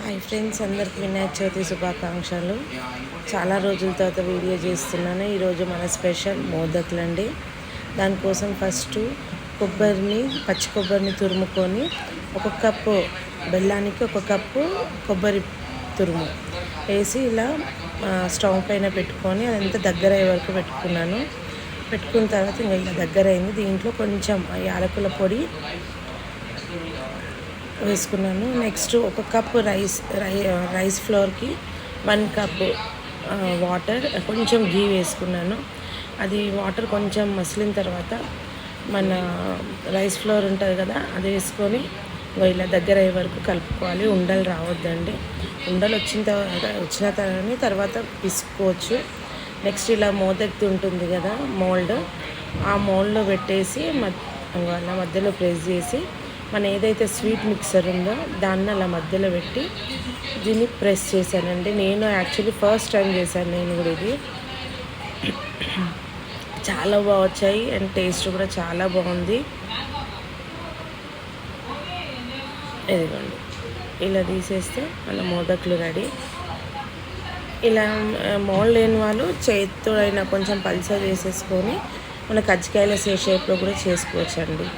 Hi friends, అందరికి వినాయక చవితి శుభాకాంక్షలు. చాలా రోజుల తర్వాత వీడియో చేస్తున్నాను. ఈరోజు మన స్పెషల్ మోదకులు అండి. దానికోసం ఫస్ట్ పచ్చి కొబ్బరిని తురుముకొని ఒక కప్పు బెల్లానికి ఒక కప్పు కొబ్బరి తురుము వేసి ఇలా స్టవ్ పైన పెట్టుకొని అదంతా దగ్గర అయ్యే వరకు పెట్టుకున్నాను. పెట్టుకున్న తర్వాత ఇంకా ఇలా దగ్గర అయింది. దీంట్లో కొంచెం యాలకుల పొడి వేసుకున్నాను. నెక్స్ట్ ఒక కప్పు రైస్ ఫ్లోర్కి 1 కప్పు వాటర్, కొంచెం గీ వేసుకున్నాను. అది వాటర్ కొంచెం మసిలిన తర్వాత మన రైస్ ఫ్లోర్ ఉంటుంది కదా, అది వేసుకొని ఇలా దగ్గర అయ్యే వరకు కలుపుకోవాలి. ఉండలు రావద్దండి. ఉండలు వచ్చిన తర్వాత పిసుకోవచ్చు. నెక్స్ట్ ఇలా మోదక్తి ఉంటుంది కదా మోల్డ్, ఆ మోల్డ్లో పెట్టేసి అలా మధ్యలో ప్రెస్ చేసి మన ఏదైతే స్వీట్ మిక్సర్ ఉందో దాన్ని అలా మధ్యలో పెట్టి దీన్ని ప్రెస్ చేశానండి. నేను యాక్చువల్లీ ఫస్ట్ టైం చేశాను నేను కూడా. ఇది చాలా బాగా వచ్చాయి అండ్ టేస్ట్ కూడా చాలా బాగుంది. ఇదిగోండి, ఇలా తీసేస్తే మన మోదకులు రెడీ. ఇలా మోల్డ్ లేని వాళ్ళు చేతితో అయినా కొంచెం పల్చగా చేసేసుకొని మన కజ్జికాయల షేప్లో కూడా చేసుకోవచ్చు అండి.